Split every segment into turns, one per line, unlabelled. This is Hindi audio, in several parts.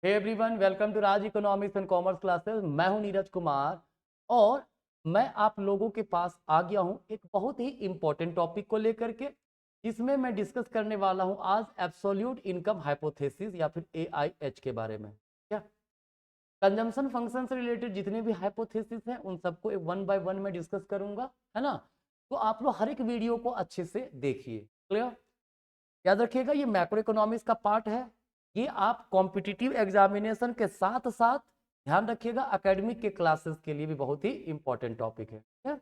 Hey everyone, welcome to Raj economics and commerce classes. मैं हूं नीरज कुमार और मैं आप लोगों के पास आ गया हूं एक बहुत ही इंपॉर्टेंट टॉपिक को लेकर के, जिसमें मैं डिस्कस करने वाला हूं आज एब्सोल्यूट इनकम हाइपोथेसिस या फिर एआईएच के बारे में। क्या कंजम्पशन फंक्शन से रिलेटेड जितने भी हाइपोथेसिस हैं उन सबको एक वन बाय वन में डिस्कस करूंगा, है ना। तो आप लोग हर एक वीडियो को अच्छे से देखिए। क्लियर? याद रखिएगा, ये मैक्रो इकोनॉमिक्स का पार्ट है। ये आप कॉम्पिटिटिव एग्जामिनेशन के साथ साथ ध्यान रखिएगा एकेडमिक के क्लासेस के लिए भी बहुत ही इंपॉर्टेंट टॉपिक है। ठीक है?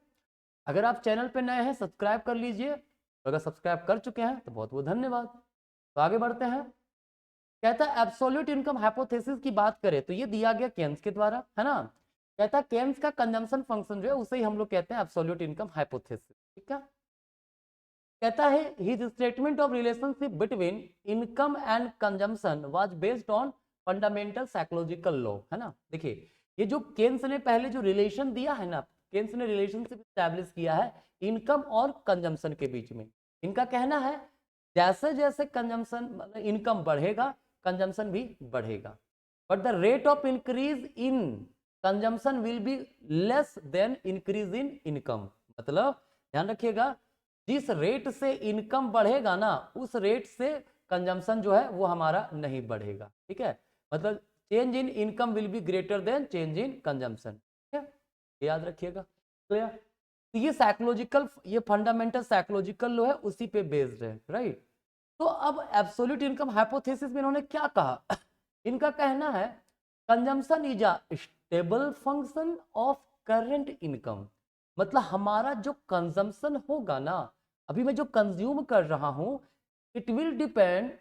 अगर आप चैनल पे नए हैं सब्सक्राइब कर लीजिए, तो अगर सब्सक्राइब कर चुके हैं तो बहुत बहुत धन्यवाद। तो आगे बढ़ते हैं। कहता है एब्सोल्यूट इनकम हाइपोथेसिस की बात करें तो ये दिया गया केन्स के द्वारा, है ना। कहता है केन्स का कंजम्पशन फंक्शन जो है उसे ही हम लोग कहते हैं एब्सोल्यूट इनकम हाइपोथेसिस। ठीक है। कहता है his statement of relationship between income and consumption was based on fundamental psychological law, है ना। देखिए, ये जो केन्स ने पहले जो रिलेशन दिया है ना, केन्स ने रिलेशनशिप स्टैब्लिश किया है इनकम और कंजम्पशन के बीच में। इनका कहना है जैसे जैसे कंजम्पशन मतलब इनकम बढ़ेगा कंजम्पशन भी बढ़ेगा, but the rate of increase in consumption will be less then increase in income. मतलब ध्यान रखिएगा, जिस रेट से इनकम बढ़ेगा ना उस रेट से कंजम्पशन जो है वो हमारा नहीं बढ़ेगा। ठीक है, मतलब change in income will be greater than change in consumption. ठीक है, याद रखिएगा। क्लियर? तो ये साइकोलॉजिकल, ये फंडामेंटल साइकोलॉजिकल लो है, उसी पे बेस्ड है, राइट। तो अब एब्सोल्यूट इनकम हाइपोथेसिस में इन्होंने क्या कहा इनका कहना है consumption is a stable function of current income. मतलब हमारा जो कंजम्पशन होगा ना, अभी मैं जो कंज्यूम कर रहा हूं, it will depend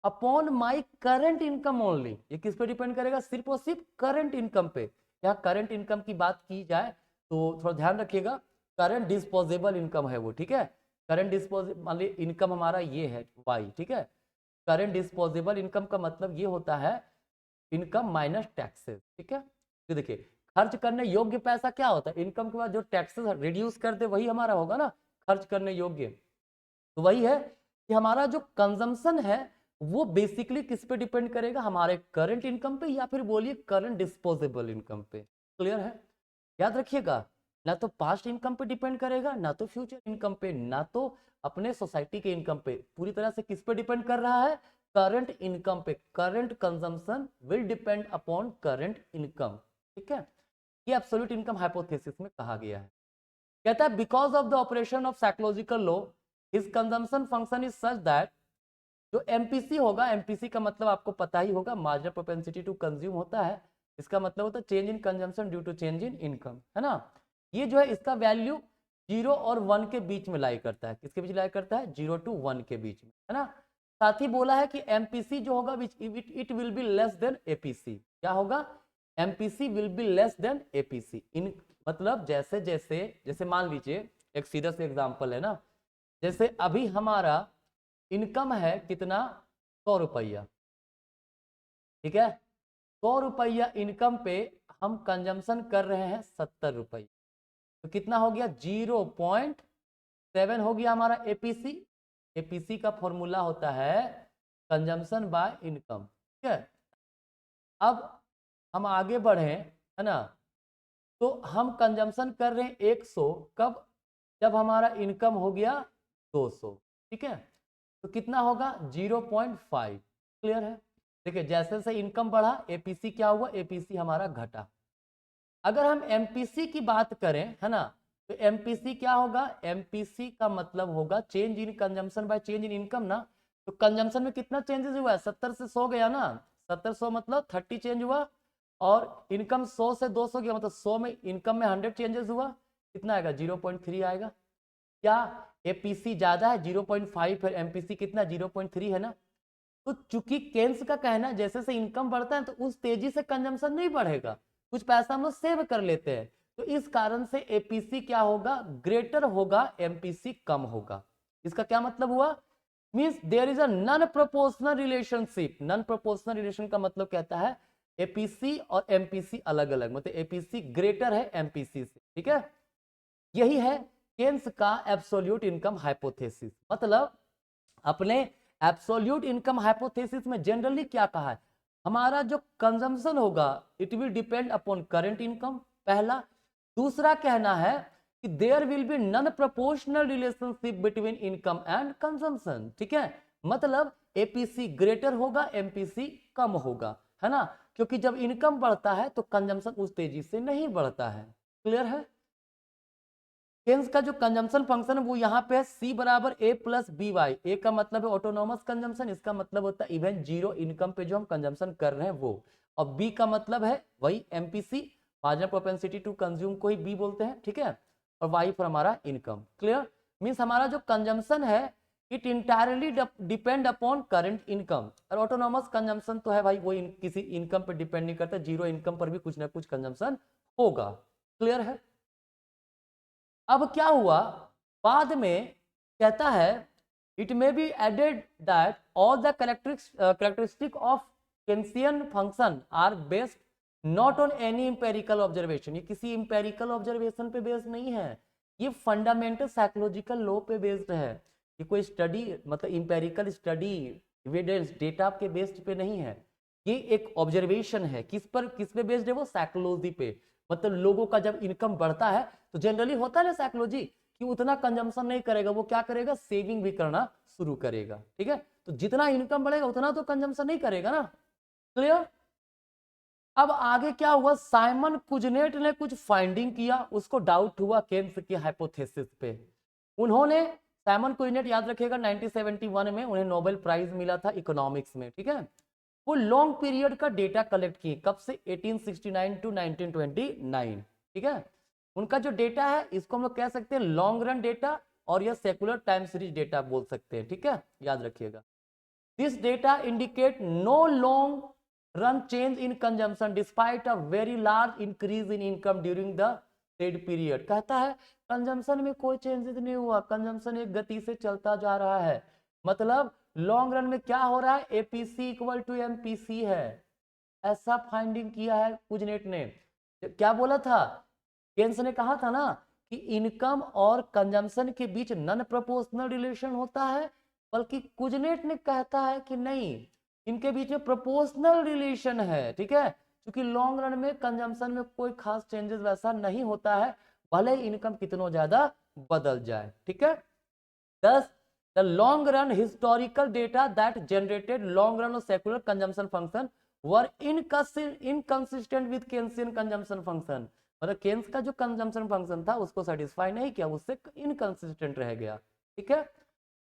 upon my current income only. ये किस पे डिपेंड करेगा? सिर्फ और सिर्फ करंट इनकम पे। यहाँ करंट इनकम की बात की जाए तो थोड़ा ध्यान रखिएगा, करंट डिस्पोजेबल इनकम है वो। ठीक है, करंट डिस्पोजेबल मान ली इनकम हमारा ये है वाई। ठीक है, करंट डिस्पोजेबल इनकम का मतलब ये होता है इनकम माइनस टैक्सेस। ठीक है, तो देखिए खर्च करने योग्य पैसा क्या होता है? इनकम के बाद जो टैक्सेस रिड्यूस कर दे वही हमारा होगा ना खर्च करने योग्य। तो वही है कि हमारा जो कंजम्पशन है वो बेसिकली किस पे डिपेंड करेगा? हमारे करंट इनकम पे या फिर बोलिए करंट डिस्पोजेबल इनकम पे। क्लियर है? याद रखिएगा, ना तो पास्ट इनकम पे डिपेंड करेगा, ना तो फ्यूचर इनकम पे, ना तो अपने सोसाइटी के इनकम पे। पूरी तरह से किस पे डिपेंड कर रहा है? करंट इनकम पे। Current consumption will depend upon current income. ठीक है, ये एब्सोल्यूट इनकम हाइपोथेसिस में कहा गया है। कहता है because of the operation of psychological law his consumption function is such that, जो एमपीसी होगा, एमपीसी का मतलब आपको पता ही होगा, मार्जिनल प्रोपेंसिटी टू कंज्यूम होता है। इसका मतलब होता है change in consumption due to change in income, है ना। ये जो है इसका वैल्यू 0 और 1 के बीच में लाई करता है। किसके बीच लाई करता है? 0 to 1 के बीच में, है ना। साथ ही बोला है कि एमपीसी जो होगा it will be less than APC. क्या होगा? MPC will be less than APC. इन मतलब जैसे जैसे जैसे मान लीजिए एक सीधा सा एग्जांपल है ना, जैसे अभी हमारा इनकम है कितना? 100 रुपया। ठीक है, 100 रुपया इनकम पे हम कंजम्पशन कर रहे हैं 70 रुपये, तो कितना हो गया? 0.7 हो गया हमारा एपीसी। एपीसी का फॉर्मूला होता है कंजम्पशन बाय इनकम। ठीक है, अब हम आगे बढ़े, है ना। तो हम कंजम्पशन कर रहे हैं 100, कब? जब हमारा इनकम हो गया 200। ठीक है, तो कितना होगा? 0.5। क्लियर है? देखिए जैसे जैसे इनकम बढ़ा एपीसी क्या हुआ? एपीसी हमारा घटा। अगर हम एमपीसी की बात करें, है ना, तो एमपीसी क्या होगा? एमपीसी का मतलब होगा change in consumption by change in income ना। तो कंजम्पशन में कितना चेंजेस हुआ है? 70 से 100 गया ना, 70 100 मतलब 30 चेंज हुआ, और इनकम 100 से 200 गया मतलब 100 में इनकम में 100 चेंजेस हुआ। कितना आएगा? 0.3 आएगा। क्या एपीसी ज्यादा है? 0.5 है, एमपीसी कितना? 0.3 है ना। तो चूंकि केन्स का कहना है जैसे जैसे इनकम बढ़ता है तो उस तेजी से कंजम्पशन नहीं बढ़ेगा, कुछ पैसा हम लोग सेव कर लेते हैं। तो इस कारण से एपीसी क्या होगा? ग्रेटर होगा, एमपीसी कम होगा। इसका क्या मतलब हुआ? Means there is a non proportional relationship. Non proportional relation का मतलब कहता है एपीसी और एमपीसी अलग अलग, मतलब एपीसी ग्रेटर है एमपीसी से। ठीक है, यही है केन्स का एब्सोल्यूट इनकम हाइपोथेसिस। मतलब अपने एब्सोल्यूट इनकम हाइपोथेसिस में जनरली क्या कहा है? हमारा जो कंजम्पशन होगा it will depend upon current income, पहला। दूसरा कहना है कि there will be non proportional relationship between income and consumption, ठीक है। मतलब एपीसी ग्रेटर होगा, एमपीसी कम होगा, है ना, क्योंकि जब इनकम बढ़ता है तो कंजम्पशन उस तेजी से नहीं बढ़ता है। क्लियर है। केन्स का जो कंजम्पशन फंक्शन है वो यहाँ पे है सी बराबर ए प्लस बी वाई। ए का मतलब है ऑटोनोमस कंजम्पशन, इसका मतलब होता है इवन जीरो इनकम पे जो हम कंजम्पशन कर रहे हैं वो। और बी का मतलब है वही MPC, marginal propensity to consume को ही बी बोलते हैं, ठीक है। और वाई पर हमारा इनकम। क्लियर। मीन्स हमारा जो कंजम्पशन है it entirely depend upon current income, और ऑटोनोमस कंजम्पशन तो है भाई वो किसी इनकम पर डिपेंड नहीं करता, जीरो इनकम पर भी कुछ ना कुछ कंजम्पशन होगा। क्लियर है। अब क्या हुआ, बाद में कहता है it may be added that all the characteristic of Keynesian function are based not on any empirical observation. ये किसी इंपेरिकल ऑब्जर्वेशन पे बेस्ड नहीं है, ये फंडामेंटल साइकोलॉजिकल लॉ पे बेस्ड है। ये कोई स्टडी मतलब इंपेरिकल स्टडी एविडेंस डेटा के बेस्ड पे नहीं है, ये एक ऑब्जर्वेशन है। किस पे बेस्ड है वो, साइकोलॉजी पे। मतलब लोगों का जब इनकम बढ़ता है तो जनरली होता है ना साइकोलॉजी कि उतना कंजम्पशन नहीं करेगा, वो क्या करेगा, सेविंग भी करना शुरू करेगा, ठीक है। तो जितना इनकम बढ़ेगा उतना तो कंजम्पशन नहीं करेगा ना। क्लियर। अब आगे क्या हुआ, साइमन कुजनेट ने कुछ फाइंडिंग किया, उसको डाउट हुआ केन्स की हाइपोथेसिस पे। उन्होंने, साइमन कुजनेट याद रखिएगा 1971 में उन्हें नोबेल प्राइज मिला था इकोनॉमिक्स में, ठीक है। वो लॉन्ग पीरियड का डेटा कलेक्ट किए, कब से 1869 टू 1929, ठीक है। उनका जो डेटा है इसको हम लोग कह सकते हैं लॉन्ग रन डेटा, और यह सेकुलर टाइम सीरीज डेटा बोल सकते हैं, ठीक है, याद रखिएगा। This data indicate no long run change in consumption despite a very large increase in income during the said period। कहता है कंजम्पशन में कोई चेंजेस नहीं हुआ, कंजम्पशन एक गति से चलता जा रहा है। मतलब लॉन्ग रन में क्या हो रहा है, एपीसी इक्वल टू एमपीसी है, ऐसा फाइंडिंग किया है कुजनेट ने। क्या बोला था, केन्स ने कहा था ना कि इनकम और कंजम्पशन के बीच नॉन प्रोपोर्शनल रिलेशन होता है, बल्कि कुजनेट ने कहता है कि नहीं, इनके बीच में प्रोपोर्शनल रिलेशन है, ठीक है। क्योंकि लॉन्ग रन में कंजम्पशन में कोई खास चेंजेस वैसा नहीं होता है, भले इनकम कितना ज्यादा बदल जाए, ठीक है। 10 the long run historical data that generated long run or secular consumption function were inconsistent with Keynesian consumption function। मतलब केन्स का जो कंजम्पशन फंक्शन था उसको सेटिस्फाई नहीं किया, उससे इनकंसिस्टेंट रह गया, ठीक है।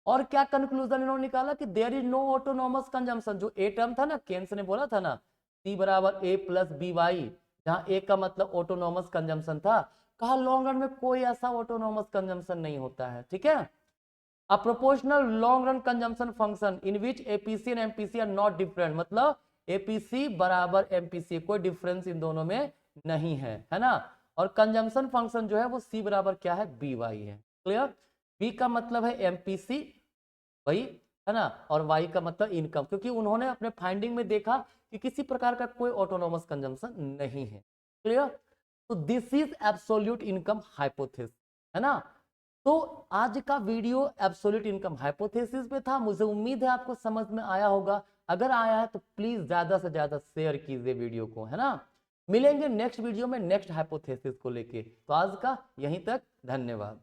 और क्या कंक्लूजन इन्होंने निकाला कि there is no autonomous consumption. जो ए टर्म था ना, केन्स ने बोला था ना सी बराबर ए प्लस बी वाई, जहां ए का मतलब ऑटोनोमस कंजम्पशन था, कहा लॉन्ग रन में कोई ऐसा ऑटोनोमस कंजम्पशन नहीं होता है, ठीक है। A proportional long run consumption function in which APC and MPC are not different, मतलब APC बराबर MPC, कोई डिफरेंस इन दोनों में नहीं है ना। और कंजम्पशन फंक्शन जो है वो C बराबर क्या है, BY है। क्लियर। B का मतलब है MPC वही, है ना, और Y का मतलब इनकम, क्योंकि उन्होंने अपने फाइंडिंग में देखा कि किसी प्रकार का कोई ऑटोनोमस कंजम्पशन नहीं है। क्लियर। तो this is absolute income hypothesis, है ना। तो आज का वीडियो एब्सोल्यूट इनकम हाइपोथेसिस पे था। मुझे उम्मीद है आपको समझ में आया होगा। अगर आया है तो प्लीज ज्यादा से ज्यादा शेयर कीजिए वीडियो को, है ना। मिलेंगे नेक्स्ट वीडियो में नेक्स्ट हाइपोथेसिस को लेके। तो आज का यहीं तक, धन्यवाद।